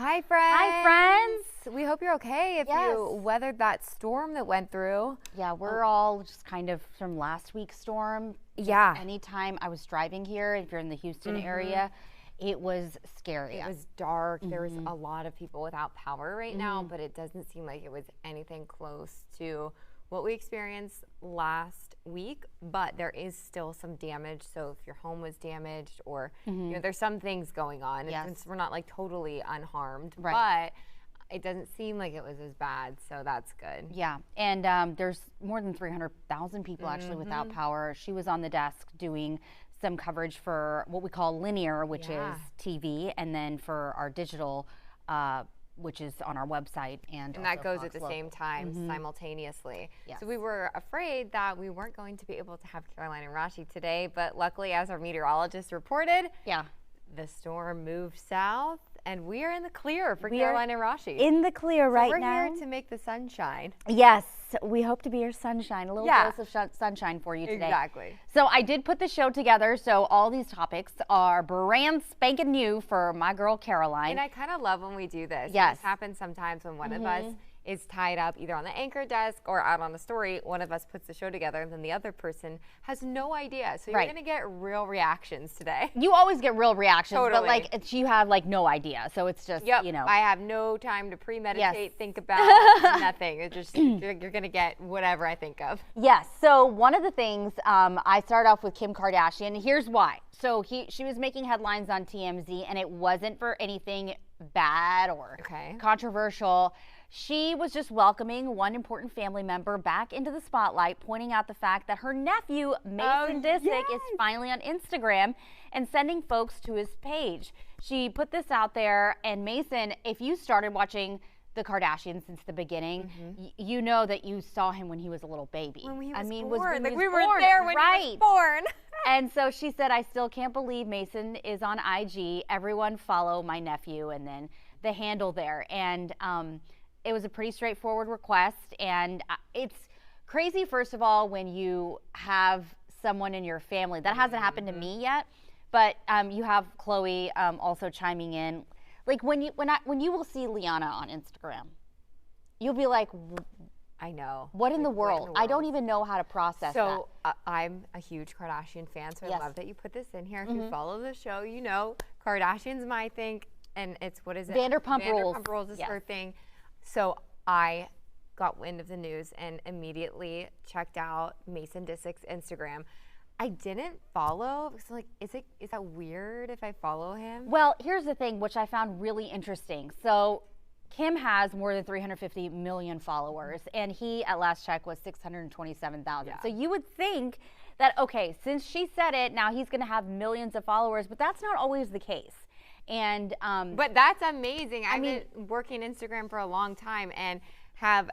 Hi, friends. Hi, friends. We hope you're okay if you weathered that storm that went through. Yeah, we're all just kind of from last week's storm. Yeah. Anytime I was driving here, if you're in the Houston area, it was scary. It was dark. There was a lot of people without power right now, but it doesn't seem like it was anything close to what we experienced last week, but there is still some damage. So if your home was damaged or, you know, there's some things going on. Yes. We're not like totally unharmed, but it doesn't seem like it was as bad. So that's good. Yeah. And there's more than 300,000 people actually without power. She was on the desk doing some coverage for what we call linear, which is TV, and then for our digital, which is on our website. And that goes at the same time, simultaneously. Yes. So we were afraid that we weren't going to be able to have Caroline and Rashi today, but luckily, as our meteorologist reported, the storm moved south, and we are in the clear for Caroline and Rashi. In the clear right now. We're here to make the sunshine. Yes, we hope to be your sunshine, a little dose of sunshine for you today. Exactly. So I did put the show together, so all these topics are brand spanking new for my girl Caroline. And I kind of love when we do this. Yes. This happens sometimes when one of us is tied up either on the anchor desk or out on a story. One of us puts the show together, and then the other person has no idea. So you're going to get real reactions today. You always get real reactions, Totally. but like you have like no idea. So it's just, you know. I have no time to premeditate, think about nothing. It's just, you're going to get whatever I think of. Yes. So one of the things, I start off with Kim Kardashian. Here's why. So she was making headlines on TMZ, and it wasn't for anything bad or controversial. She was just welcoming one important family member back into the spotlight, pointing out the fact that her nephew, Mason Disick, is finally on Instagram and sending folks to his page. She put this out there, and Mason, if you started watching the Kardashians since the beginning, you know that you saw him when he was a little baby. When he was born. we were there when he was born. And so she said, I still can't believe Mason is on IG. Everyone follow my nephew, and then the handle there. And it was a pretty straightforward request. And it's crazy, first of all, when you have someone in your family. That hasn't happened to me yet, but you have Chloe also chiming in. Like when you will see Liana on Instagram, you'll be like, I know. What in the world? I don't even know how to process that. So I'm a huge Kardashian fan, so I love that you put this in here. If you follow the show, you know Kardashian's my thing, and it's, what is it? Vanderpump Rules. Vanderpump Rules is her thing. So I got wind of the news and immediately checked out Mason Disick's Instagram. I didn't follow, so like, is that weird if I follow him? Well, here's the thing, which I found really interesting. So Kim has more than 350 million followers, and he, at last check, was 627,000. So you would think that, okay, since she said it, now he's going to have millions of followers, but that's not always the case. And but that's amazing. I've been working Instagram for a long time and have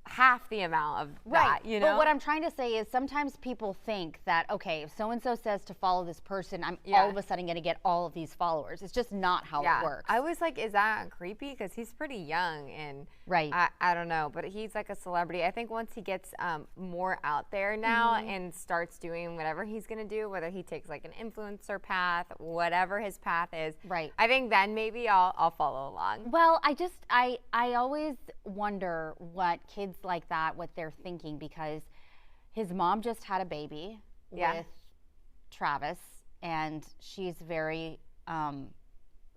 half the amount of that, you know? But what I'm trying to say is sometimes people think that, okay, if so-and-so says to follow this person, I'm all of a sudden going to get all of these followers. It's just not how it works. I was like, is that creepy? Because he's pretty young and I don't know, but he's like a celebrity. I think once he gets more out there now and starts doing whatever he's going to do, whether he takes like an influencer path, whatever his path is, I think then maybe I'll follow along. Well, I always wonder what kids like that, what they're thinking, because his mom just had a baby with Travis, and she's very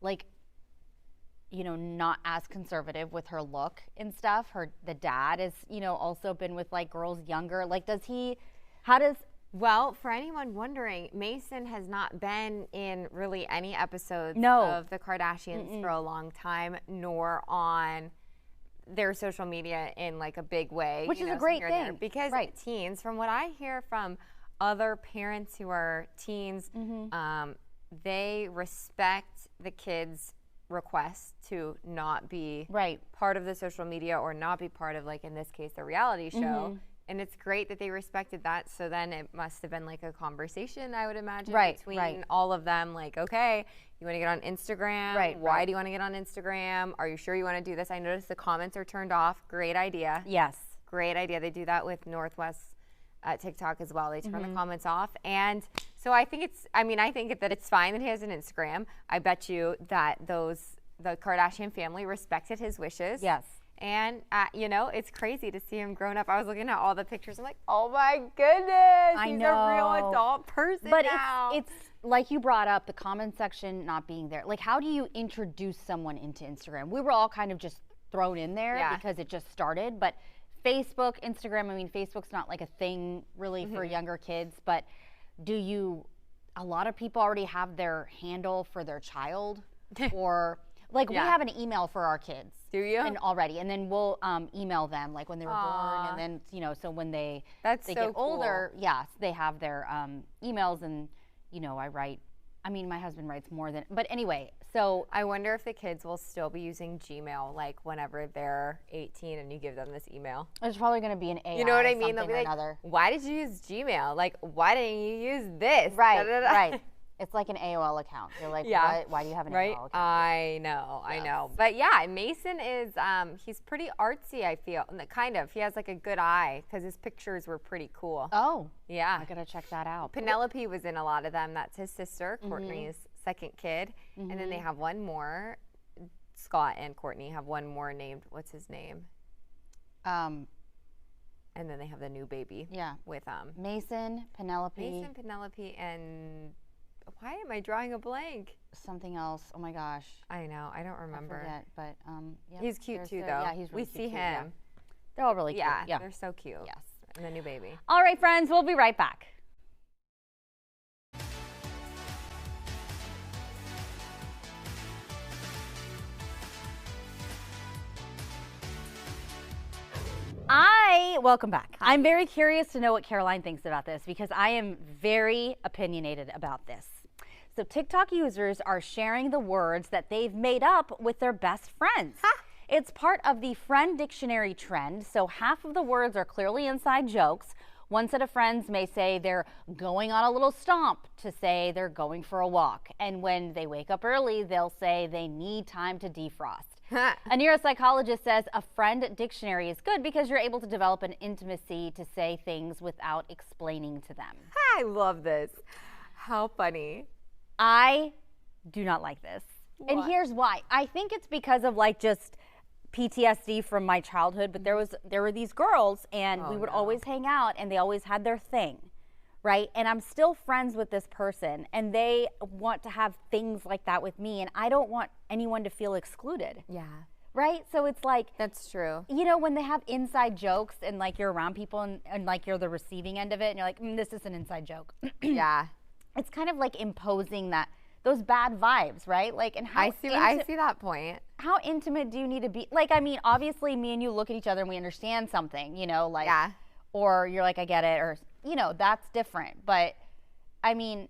like, you know, not as conservative with her look and stuff. The dad is, you know, also been with like girls younger. Like, Well, for anyone wondering, Mason has not been in really any episodes of the Kardashians for a long time, nor on their social media in like a big way. Which is a great thing. Because teens, from what I hear from other parents who are teens, they respect the kids' request to not be part of the social media or not be part of, like in this case, the reality show. And it's great that they respected that. So then it must have been like a conversation, I would imagine, between all of them. Like, okay, you want to get on Instagram? Why do you want to get on Instagram? Are you sure you want to do this? I noticed the comments are turned off. Great idea. Yes. Great idea. They do that with Northwest TikTok as well. They turn the comments off. And so I think I think that it's fine that he has an Instagram. I bet you that those the Kardashian family respected his wishes. Yes. And, it's crazy to see him grown up. I was looking at all the pictures. I'm like, oh, my goodness. He's a real adult person now. It's like you brought up, the comment section not being there. Like, how do you introduce someone into Instagram? We were all kind of just thrown in there because it just started. But Facebook, Instagram, I mean, Facebook's not like a thing really for younger kids. But a lot of people already have their handle for their child or... Like, we have an email for our kids. Do you? And we'll email them, like, when they were born. And then, so when they get older, they have their emails. And, my husband writes more than, but anyway, so. I wonder if the kids will still be using Gmail, like, whenever they're 18 and you give them this email. There's probably going to be an AI. You know what I mean? They'll be like, another. Why did you use Gmail? Like, why didn't you use this? Right, right. It's like an AOL account. You're like, why do you have an AOL account? I know. But Mason is, he's pretty artsy, I feel. Kind of. He has like a good eye because his pictures were pretty cool. Oh. Yeah. I got to check that out. Penelope was in a lot of them. That's his sister, Courtney's second kid. And then they have one more. Scott and Courtney have one more named, what's his name? And then they have the new baby. Yeah. With Mason, Penelope, and... Why am I drawing a blank? Something else. Oh my gosh. I know. I don't remember. I forget, but he's cute too, though. Yeah, he's really cute. We see him. Yeah. They're all really cute. Yeah, they're so cute. Yes. And the new baby. All right, friends, we'll be right back. Welcome back. I'm very curious to know what Caroline thinks about this because I am very opinionated about this. So TikTok users are sharing the words that they've made up with their best friends. It's part of the friend dictionary trend, so half of the words are clearly inside jokes. One set of friends may say they're going on a little stomp to say they're going for a walk. And when they wake up early, they'll say they need time to defrost. A neuropsychologist says a friend dictionary is good because you're able to develop an intimacy to say things without explaining to them. I love this. How funny. I do not like this. What? And here's why. I think it's because of like just PTSD from my childhood, but there were these girls and we would always hang out and they always had their thing. Right? And I'm still friends with this person and they want to have things like that with me and I don't want anyone to feel excluded. Yeah. Right? So it's like. That's true. When they have inside jokes and like you're around people and like you're the receiving end of it and you're like, this is an inside joke. Yeah. It's kind of like imposing those bad vibes, right? Like, and how I see that point. How intimate do you need to be? Like, I mean, obviously me and you look at each other and we understand something, like. Yeah. Or you're like, I get it, or that's different. But I mean,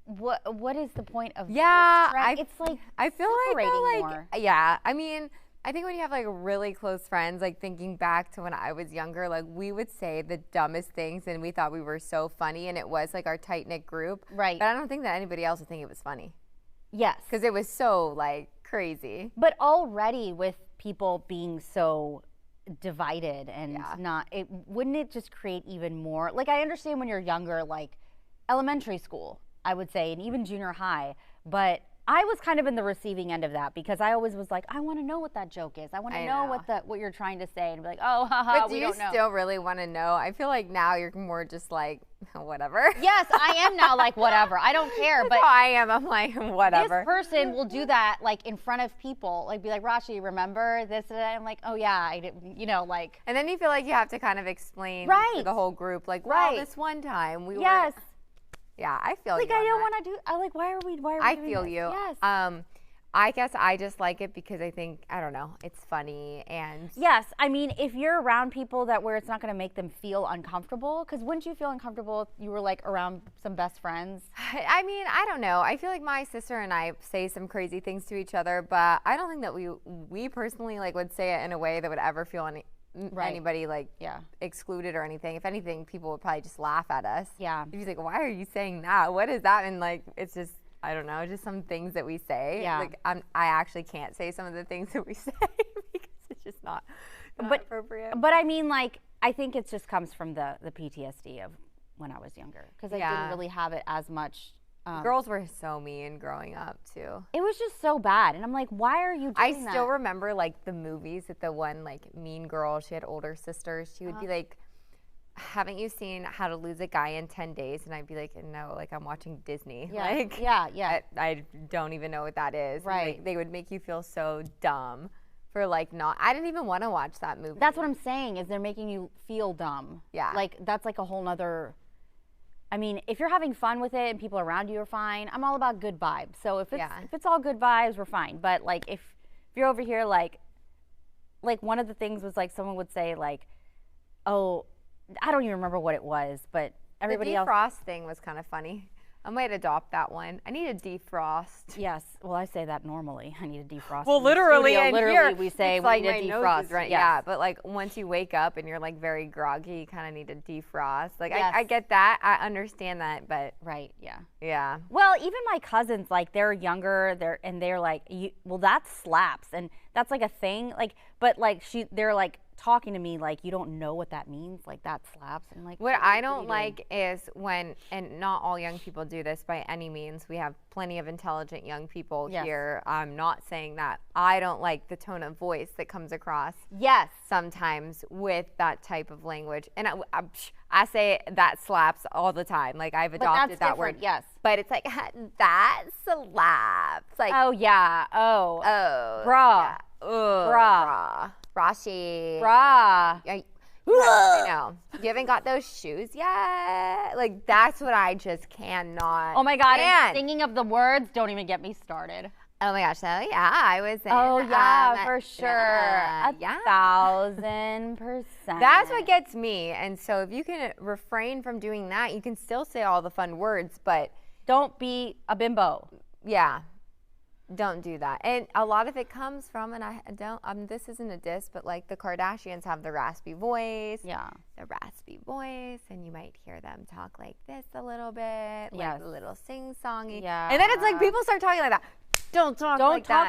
what is the point of this trend? It's like I feel more. I mean, I think when you have like really close friends, like thinking back to when I was younger, like we would say the dumbest things and we thought we were so funny and it was like our tight-knit group. Right. But I don't think that anybody else would think it was funny. Yes. Because it was so like crazy. But already with people being so divided and wouldn't it just create even more, like I understand when you're younger, like elementary school, I would say, and even junior high, but I was kind of in the receiving end of that because I always was like, I want to know what that joke is. I want to know what you're trying to say and be like, oh, haha, we don't know. But do you still really want to know? I feel like now you're more just like, whatever. Yes, I am now like, whatever. I don't care. But I am. I'm like, whatever. This person will do that like in front of people, like be like, Rashi, remember this? And I'm like, oh yeah, I didn't, like. And then you feel like you have to kind of explain to the whole group, like, well, this one time we were. Yeah, I feel like you. I don't want to do. I like. Why are we I doing feel this? you. Yes. I guess I just like it because I think I don't know. It's funny and. Yes, I mean, if you're around people where it's not going to make them feel uncomfortable, because wouldn't you feel uncomfortable if you were like around some best friends? I mean, I don't know. I feel like my sister and I say some crazy things to each other, but I don't think that we personally like would say it in a way that would ever feel anybody like excluded or anything. If anything, people would probably just laugh at us. Yeah. He's like, why are you saying that? What is that? And like, it's just, I don't know, just some things that we say. Yeah. Like I actually can't say some of the things that we say because it's just not appropriate. But I mean, like, I think it just comes from the PTSD of when I was younger because I didn't really have it as much Girls were so mean growing up too. It was just so bad, and I'm like, why are you doing that? I still remember like the movies that the one like mean girl, she had older sisters. She would be like, haven't you seen How to Lose a Guy in 10 Days? And I'd be like, no, like I'm watching Disney. Yeah. Like, yeah. I don't even know what that is. Right. Like, they would make you feel so dumb for like not. I didn't even want to watch that movie. That's what I'm saying, is they're making you feel dumb. Yeah. Like that's like a whole nother. I mean, if you're having fun with it and people around you are fine, I'm all about good vibes. So if it's all good vibes, we're fine. But like if you're over here like one of the things was like someone would say like, oh, I don't even remember what it was, but everybody else. The defrost thing was kind of funny. I might adopt that one. I need a defrost. Yes. Well, I say that normally. I need a defrost. Well, literally, we say we need a defrost. Right? Yes. Yeah, but like once you wake up and you're like very groggy, you kind of need a defrost. Like I get that. I understand that, but right. Yeah. Yeah. Well, even my cousins, like they're younger, they're like, well, that slaps, and that's like a thing. Like, but like they're like talking to me like, you don't know what that means, like that slaps. And like, what I don't like is when, and not all young people do this by any means, we have plenty of intelligent young people here. I'm not saying that. I don't like the tone of voice that comes across sometimes with that type of language. And I say that slaps all the time. Like I've adopted that word. Yes. But it's like, that slaps. Like, oh yeah. Oh. Bruh. Yeah. Bruh. Rashi. Bruh. I know. You haven't got those shoes yet? Like, that's what I just cannot. Oh my God. And thinking of the words, don't even get me started. Oh my gosh. So, yeah, I was in, for sure. 1,000%. That's what gets me. And so if you can refrain from doing that, you can still say all the fun words, but don't be a bimbo. Yeah. Don't do that. And a lot of it comes from, and I don't, this isn't a diss, but like the Kardashians have the raspy voice. Yeah. The raspy voice, and you might hear them talk like this a little bit, like a little sing-songy. Yeah. And then it's like people start talking like that. Don't talk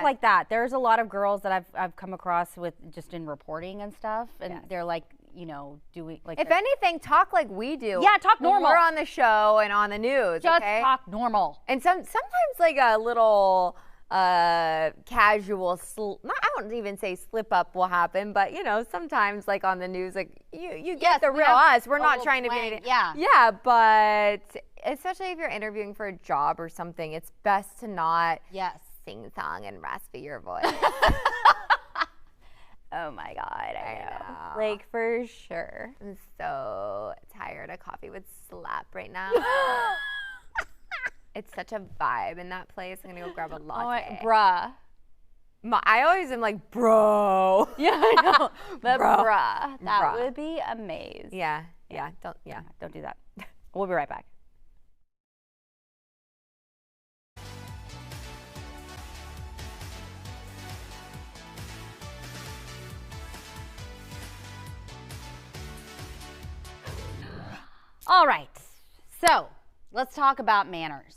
like that. There's a lot of girls that I've come across with just in reporting and stuff, and they're like, you know, doing like. If anything, talk like we do. Yeah, talk normal. We're on the show and on the news. Just talk normal. And sometimes like a little casual I don't even say slip up will happen, but you know, sometimes like on the news, like you get the real us. We're not trying to be anything. Yeah, but especially if you're interviewing for a job or something, it's best to not sing song and raspy your voice. Oh my God, I know. Like for sure. I'm so tired. A coffee would slap right now. It's such a vibe in that place. I'm gonna go grab a latte. Bruh. I always am like, bro. Yeah, I know. But bruh. That would be amazing. Yeah. Don't do that. We'll be right back. All right. So let's talk about manners.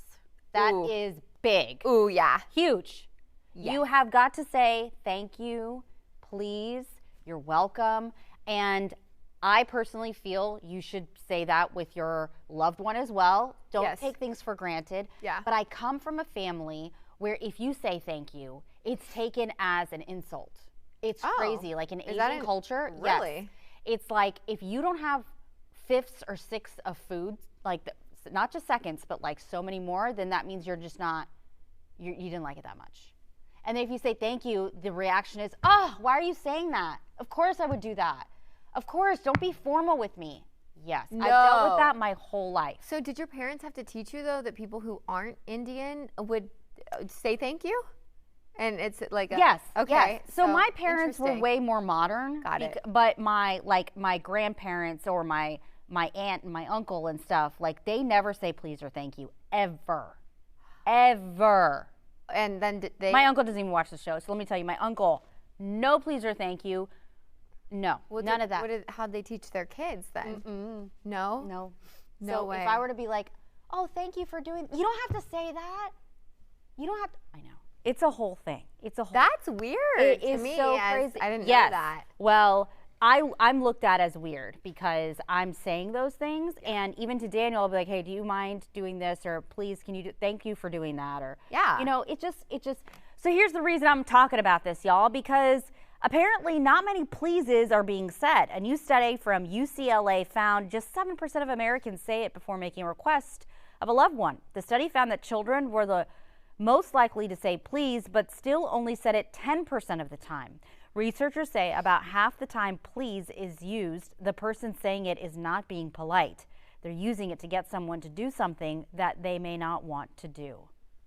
That is big. Ooh, yeah. Huge. Yes. You have got to say thank you, please, you're welcome. And I personally feel you should say that with your loved one as well. Don't take things for granted. Yeah. But I come from a family where if you say thank you, it's taken as an insult. It's crazy. Like in Asian culture. Really? Yes, it's like if you don't have fifths or sixths of food, like not just seconds, but like so many more, then that means you're just not, you didn't like it that much. And then if you say thank you, the reaction is, oh, why are you saying that? Of course I would do that. Of course, don't be formal with me. Yes, no. I've dealt with that my whole life. So did your parents have to teach you though that people who aren't Indian would say thank you? And it's like yes, okay. Yes. So my parents were way more modern. Got it. But my grandparents or my aunt and my uncle and stuff, like they never say please or thank you ever. And then my uncle doesn't even watch the show, so let me tell you, my uncle, no please or thank you, no, none of that. How'd they teach their kids then? Mm-mm. No way. If I were to be like, oh, thank you for doing, you don't have to say that. You don't have to. I know. It's a whole thing. That's weird. It is to me, so crazy. I didn't know that. Well, I'm looked at as weird because I'm saying those things, and even to Daniel, I'll be like, hey, do you mind doing this, or please, can you thank you for doing that, or yeah, you know, it just. So here's the reason I'm talking about this, y'all, because apparently not many pleases are being said. A new study from UCLA found just 7% of Americans say it before making a request of a loved one. The study found that children were the most likely to say please, but still only said it 10% of the time. Researchers say about half the time please is used, the person saying it is not being polite. They're using it to get someone to do something that they may not want to do.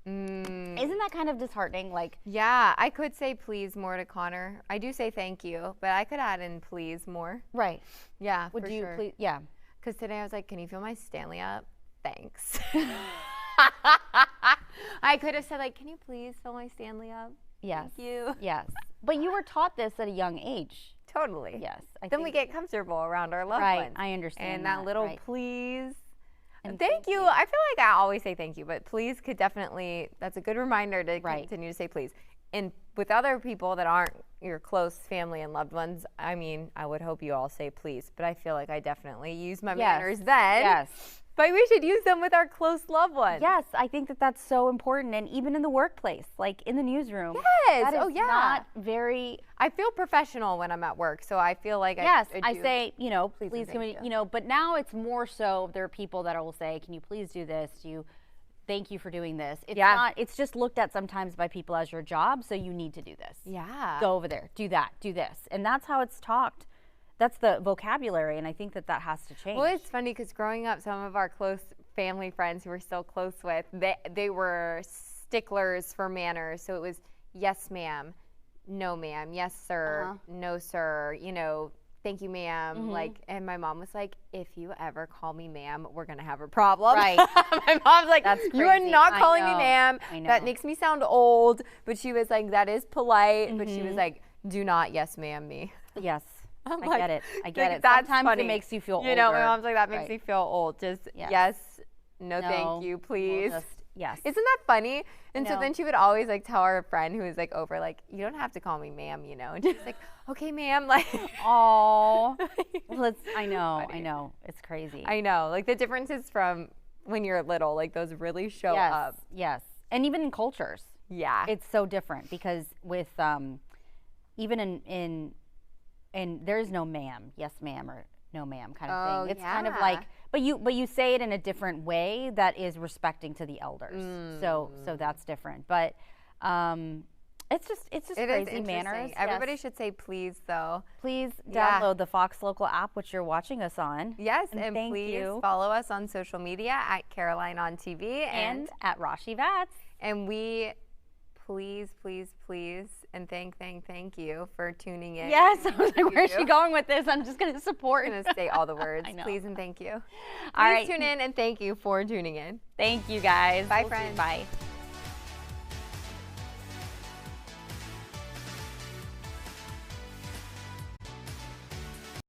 Isn't that kind of disheartening? Like, yeah, I could say please more to Connor. I do say thank you, but I could add in please more. Right. Yeah, would you sure. please? Yeah. Because today I was like, can you fill my Stanley up? Thanks. I could have said, like, can you please fill my Stanley up? Yes. Thank you. Yes. But you were taught this at a young age. Totally. Yes. Then we get comfortable around our loved ones. I understand. And that little please. And thank you. I feel like I always say thank you, but please could definitely, that's a good reminder to continue to say please. And with other people that aren't your close family and loved ones, I mean, I would hope you all say please, but I feel like I definitely use my manners then. Yes. But we should use them with our close loved ones. Yes, I think that that's so important. And even in the workplace, like in the newsroom. Yes. That is not very. I feel professional when I'm at work, so I feel like I say, you know, please can we, you know, but now it's more so there are people that will say, can you please do this? Thank you for doing this. It's not, it's just looked at sometimes by people as your job, so you need to do this. Yeah. Go over there, do that, do this. And that's how it's talked. That's the vocabulary, and I think that has to change. Well, it's funny because growing up, some of our close family friends who we're still close with, they were sticklers for manners. So it was yes, ma'am, no, ma'am, yes, sir, no, sir, you know, thank you, ma'am. Like, and my mom was like, if you ever call me ma'am, we're going to have a problem. Right. My mom's like, that's crazy. You are not calling me ma'am. I know. That makes me sound old. But she was like, that is polite. But she was like, do not yes, ma'am me. Yes. I like, get it. I get it. That's Sometimes funny. It makes you feel older. You know, my mom's like, that makes me feel old. Just yes, no, thank you, please. We'll yes. Isn't that funny? And so then she would always like tell our friend who was like over, like, you don't have to call me ma'am, you know. And she's like, okay, ma'am. Like, oh, well, I know. It's crazy. I know. Like the differences from when you're little, like those really show up. Yes. And even in cultures. Yeah. It's so different because with even in there is no ma'am, yes ma'am, or no ma'am kind of thing. It's kind of like, but you say it in a different way that is respecting to the elders. So that's different. But it's just crazy manners. Everybody should say please though. Please download the Fox Local app, which you're watching us on. Yes, and please follow us on social media at Caroline on TV and at Rashi Vats. And we please, and thank you for tuning in. Yes, I was like, where's she going with this? I'm just going to support. I'm going to say all the words. I know. Please and thank you. All right. Please tune in and thank you for tuning in. Thank you, guys. Bye, friends. Bye.